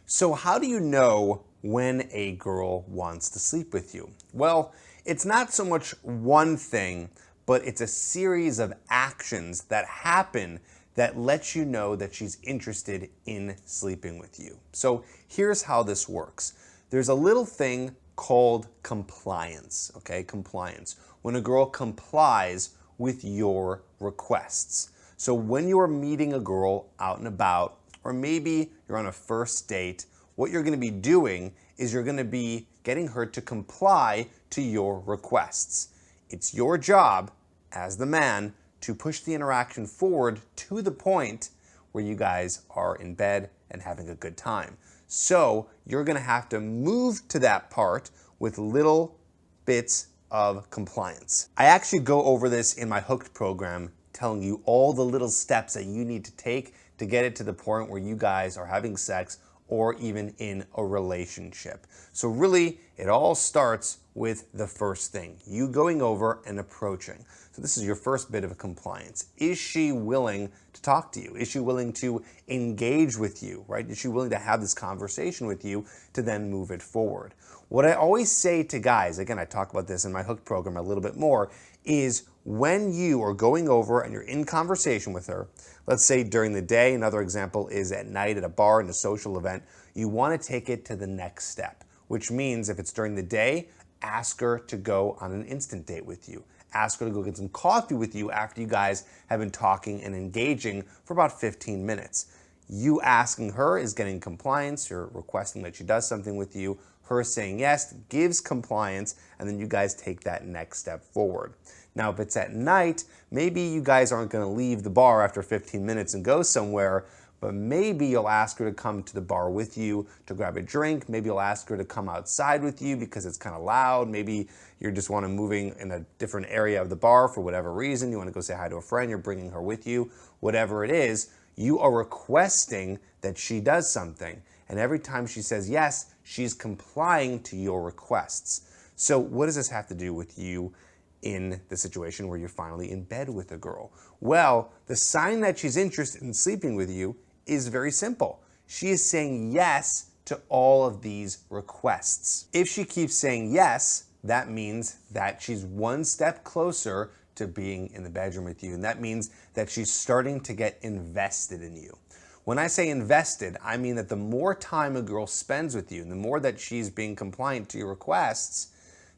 So how do you know when a girl wants to sleep with you? Well, it's not so much one thing, but it's a series of actions that happen that lets you know that she's interested in sleeping with you. So here's how this works. There's a little thing called compliance, okay? Compliance. When a girl complies with your requests. So when you're meeting a girl out and about, or maybe you're on a first date, what you're gonna be doing is you're gonna be getting her to comply to your requests. It's your job as the man to push the interaction forward to the point where you guys are in bed and having a good time. So you're gonna have to move to that part with little bits of compliance. I actually go over this in my Hooked program, telling you all the little steps that you need to take to get it to the point where you guys are having sex or even in a relationship. So really, it all starts with the first thing, you going over and approaching. So this is your first bit of compliance. Is she willing to talk to you? Is she willing to engage with you, right? Is she willing to have this conversation with you to then move it forward? What I always say to guys, again, I talk about this in my Hooked program a little bit more, is when you are going over and you're in conversation with her, let's say during the day, another example is at night at a bar in a social event, you want to take it to the next step, which means if it's during the day, ask her to go on an instant date with you. Ask her to go get some coffee with you after you guys have been talking and engaging for about 15 minutes. You asking her is getting compliance, you're requesting that she does something with you, her saying yes gives compliance, and then you guys take that next step forward. Now, if it's at night, maybe you guys aren't gonna leave the bar after 15 minutes and go somewhere, but maybe you'll ask her to come to the bar with you to grab a drink. Maybe you'll ask her to come outside with you because it's kind of loud. Maybe you just want to moving in a different area of the bar for whatever reason. You want to go say hi to a friend, you're bringing her with you. Whatever it is, you are requesting that she does something. And every time she says yes, she's complying to your requests. So what does this have to do with you in the situation where you're finally in bed with a girl? Well, the sign that she's interested in sleeping with you is very simple. She is saying yes to all of these requests. If she keeps saying yes, that means that she's one step closer to being in the bedroom with you. And that means that she's starting to get invested in you. When I say invested, I mean that the more time a girl spends with you, and the more that she's being compliant to your requests,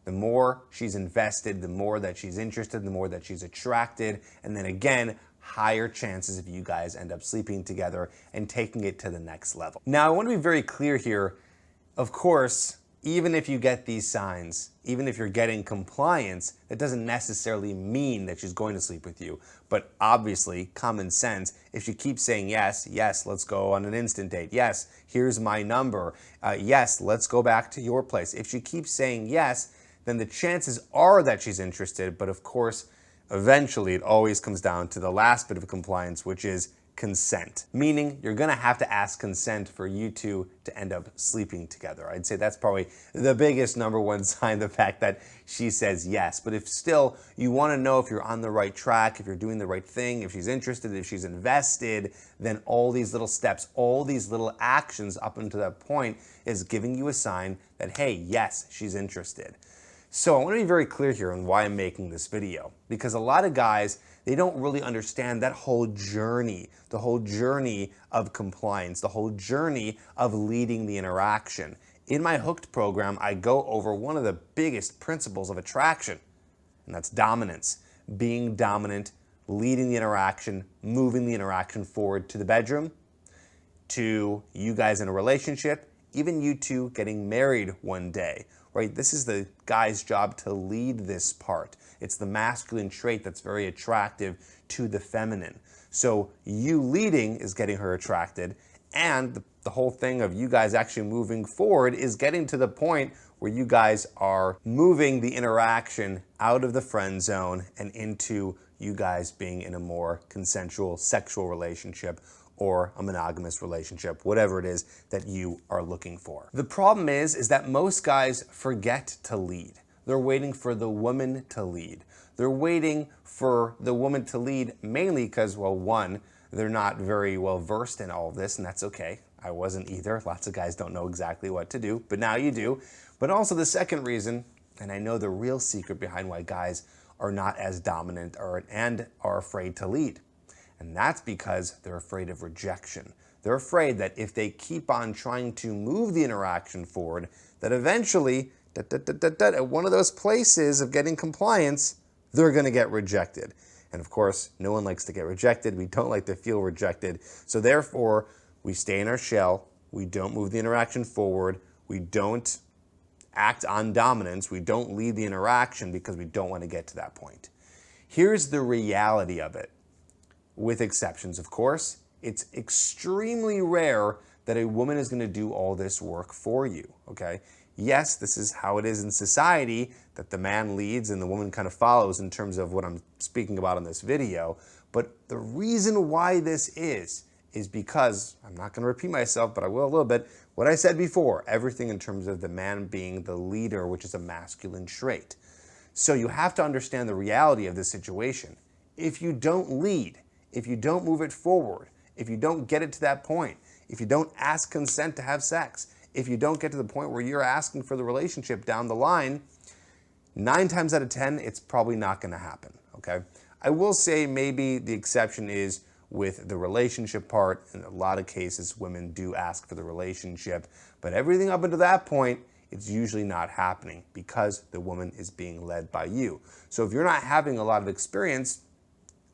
the more she's invested, the more that she's interested, the more that she's attracted, and then again, higher chances if you guys end up sleeping together and taking it to the next level. Now, I want to be very clear here. Of course, even if you get these signs, even if you're getting compliance, that doesn't necessarily mean that she's going to sleep with you. But obviously, common sense, if she keeps saying yes, yes, let's go on an instant date. Yes, here's my number. Yes, let's go back to your place. If she keeps saying yes, then the chances are that she's interested. But of course, eventually it always comes down to the last bit of compliance, which is consent. Meaning you're gonna have to ask consent for you two to end up sleeping together. I'd say that's probably the biggest number one sign, the fact that she says yes. But if still you wanna know if you're on the right track, if you're doing the right thing, if she's interested, if she's invested, then all these little steps, all these little actions up until that point is giving you a sign that, hey, yes, she's interested. So I want to be very clear here on why I'm making this video, because a lot of guys, they don't really understand that whole journey, the whole journey of compliance, the whole journey of leading the interaction. In my Hooked program, I go over one of the biggest principles of attraction, and that's dominance. Being dominant, leading the interaction, moving the interaction forward to the bedroom, to you guys in a relationship, even you two getting married one day, right? This is the guy's job to lead this part. It's the masculine trait that's very attractive to the feminine. So you leading is getting her attracted, and the whole thing of you guys actually moving forward is getting to the point where you guys are moving the interaction out of the friend zone and into you guys being in a more consensual sexual relationship or a monogamous relationship, whatever it is that you are looking for. The problem is that most guys forget to lead. They're waiting for the woman to lead. They're waiting for the woman to lead mainly because, well, one, they're not very well versed in all of this, and that's okay. I wasn't either. Lots of guys don't know exactly what to do, but now you do. But also the second reason, and I know the real secret behind why guys are not as dominant and are afraid to lead. And that's because they're afraid of rejection. They're afraid that if they keep on trying to move the interaction forward, that eventually, at one of those places of getting compliance, they're going to get rejected. And of course, no one likes to get rejected. We don't like to feel rejected. So therefore, we stay in our shell. We don't move the interaction forward. We don't act on dominance. We don't lead the interaction because we don't want to get to that point. Here's the reality of it. With exceptions, of course, it's extremely rare that a woman is going to do all this work for you, okay? Yes, this is how it is in society, that the man leads and the woman kind of follows in terms of what I'm speaking about in this video. But the reason why this is because, I'm not going to repeat myself, but I will a little bit, what I said before, everything in terms of the man being the leader, which is a masculine trait. So you have to understand the reality of this situation. If you don't lead, if you don't move it forward, if you don't get it to that point, if you don't ask consent to have sex, if you don't get to the point where you're asking for the relationship down the line, 9 times out of 10, it's probably not going to happen, okay? I will say maybe the exception is with the relationship part. In a lot of cases, women do ask for the relationship, but everything up until that point, it's usually not happening because the woman is being led by you. So if you're not having a lot of experience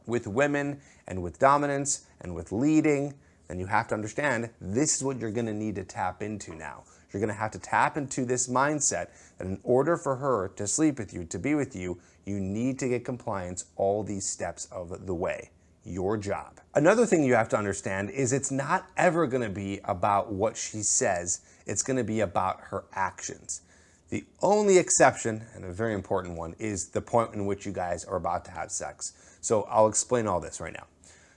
with women and with dominance and with leading, then you have to understand this is what you're going to need to tap into now. You're going to have to tap into this mindset that in order for her to sleep with you, to be with you, you need to get compliance all these steps of the way. Your job. Another thing you have to understand is it's not ever going to be about what she says. It's going to be about her actions. The only exception, and a very important one, is the point in which you guys are about to have sex. So I'll explain all this right now.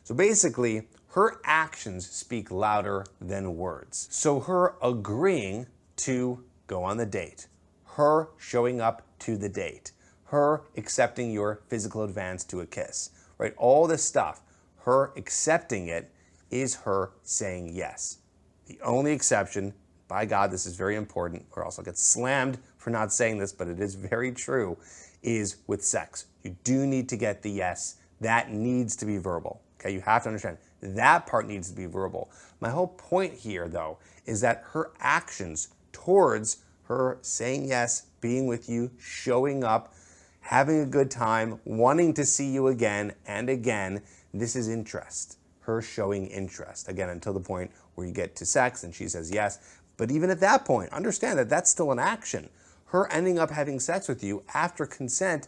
So basically, her actions speak louder than words. So her agreeing to go on the date, her showing up to the date, her accepting your physical advance to a kiss, right? All this stuff, her accepting it is her saying yes. The only exception, by God, this is very important, or else I'll get slammed for not saying this, but it is very true, is with sex. You do need to get the yes. That needs to be verbal. Okay, you have to understand that part needs to be verbal. My whole point here, though, is that her actions towards her saying yes, being with you, showing up, having a good time, wanting to see you again and again, this is interest. Her showing interest. Again, until the point where you get to sex and she says yes. But even at that point, understand that that's still an action. Her ending up having sex with you after consent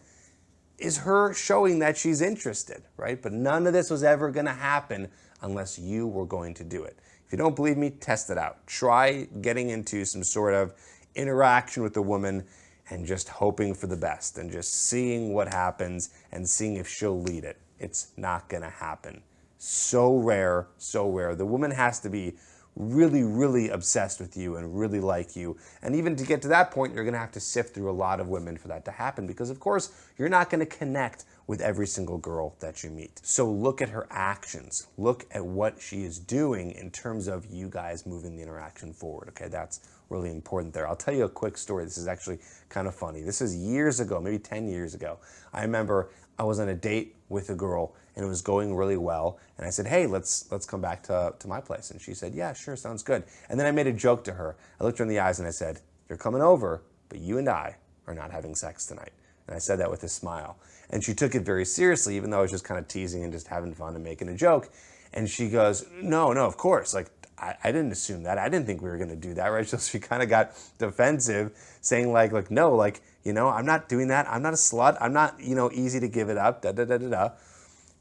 is her showing that she's interested, right? But none of this was ever going to happen unless you were going to do it. If you don't believe me, test it out. Try getting into some sort of interaction with the woman and just hoping for the best and just seeing what happens and seeing if she'll lead it. It's not going to happen. So rare, so rare. The woman has to be really, really obsessed with you and really like you. And even to get to that point, you're going to have to sift through a lot of women for that to happen because, of course, you're not going to connect with every single girl that you meet. So look at her actions. Look at what she is doing in terms of you guys moving the interaction forward. Okay, that's really important there. I'll tell you a quick story. This is actually kind of funny. This is years ago, maybe 10 years ago. I remember I was on a date with a girl and it was going really well. And I said, hey, let's come back to my place. And she said, yeah, sure, sounds good. And then I made a joke to her. I looked her in the eyes and I said, you're coming over, but you and I are not having sex tonight. And I said that with a smile. And she took it very seriously, even though I was just kind of teasing and just having fun and making a joke. And she goes, no, of course. Like, I didn't assume that. I didn't think we were going to do that, right? So she kind of got defensive, saying like, no, like, I'm not doing that. I'm not a slut. I'm not, easy to give it up, da-da-da-da-da.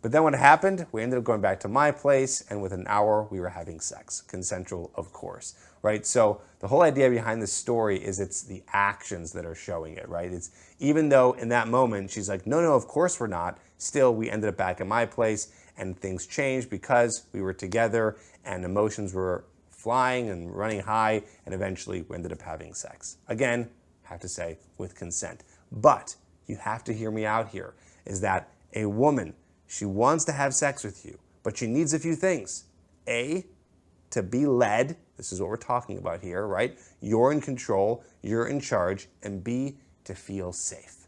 But then what happened, we ended up going back to my place, and within an hour, we were having sex. Consensual, of course, right? So the whole idea behind this story is it's the actions that are showing it, right? It's even though in that moment, she's like, no, of course we're not. Still, we ended up back at my place, and things changed because we were together, and emotions were flying and running high, and eventually we ended up having sex. Again, I have to say, with consent. But you have to hear me out here, is that a woman, she wants to have sex with you, but she needs a few things. A, to be led, this is what we're talking about here, right? You're in control, you're in charge, and B, to feel safe.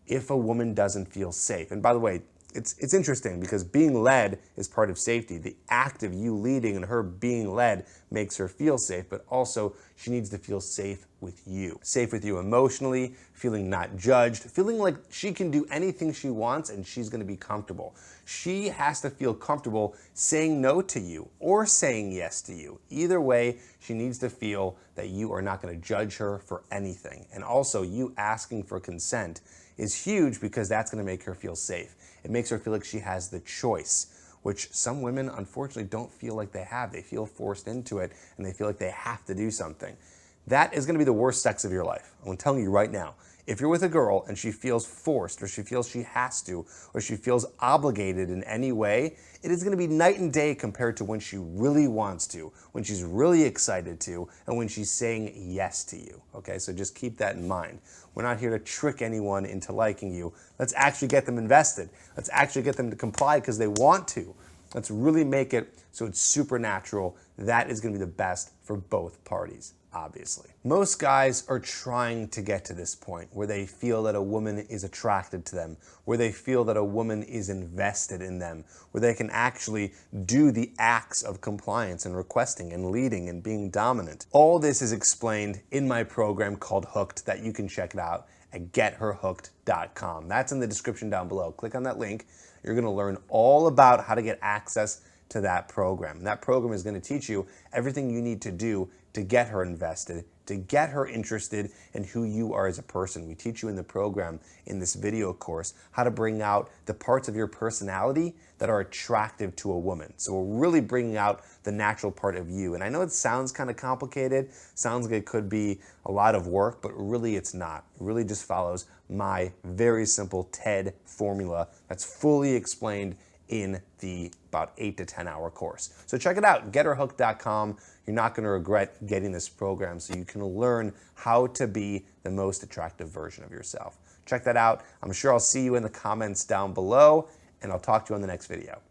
If a woman doesn't feel safe, and by the way, it's interesting because being led is part of safety. The act of you leading and her being led makes her feel safe, but also she needs to feel safe with you. Safe with you emotionally, feeling not judged, feeling like she can do anything she wants and she's gonna be comfortable. She has to feel comfortable saying no to you or saying yes to you. Either way, she needs to feel that you are not gonna judge her for anything. And also, you asking for consent is huge because that's gonna make her feel safe. It makes her feel like she has the choice, which some women unfortunately don't feel like they have. They feel forced into it and they feel like they have to do something. That is gonna be the worst sex of your life. I'm telling you right now. If you're with a girl and she feels forced or she feels she has to or she feels obligated in any way, it is going to be night and day compared to when she really wants to, when she's really excited to, and when she's saying yes to you. Okay, so just keep that in mind. We're not here to trick anyone into liking you. Let's actually get them invested. Let's actually get them to comply because they want to. Let's really make it so it's supernatural. That is going to be the best for both parties, obviously. Most guys are trying to get to this point where they feel that a woman is attracted to them, where they feel that a woman is invested in them, where they can actually do the acts of compliance and requesting and leading and being dominant. All this is explained in my program called Hooked that you can check it out at getherhooked.com. That's in the description down below. Click on that link. You're going to learn all about how to get access to that program. And that program is going to teach you everything you need to do to get her invested, to get her interested in who you are as a person. We teach you in the program, in this video course, how to bring out the parts of your personality that are attractive to a woman. So we're really bringing out the natural part of you. And I know it sounds kind of complicated, sounds like it could be a lot of work, but really it's not. It really just follows my very simple TED formula that's fully explained in the about 8 to 10 hour course. So check it out, getherhooked.com. You're not going to regret getting this program so you can learn how to be the most attractive version of yourself. Check that out. I'm sure I'll see you in the comments down below, and I'll talk to you on the next video.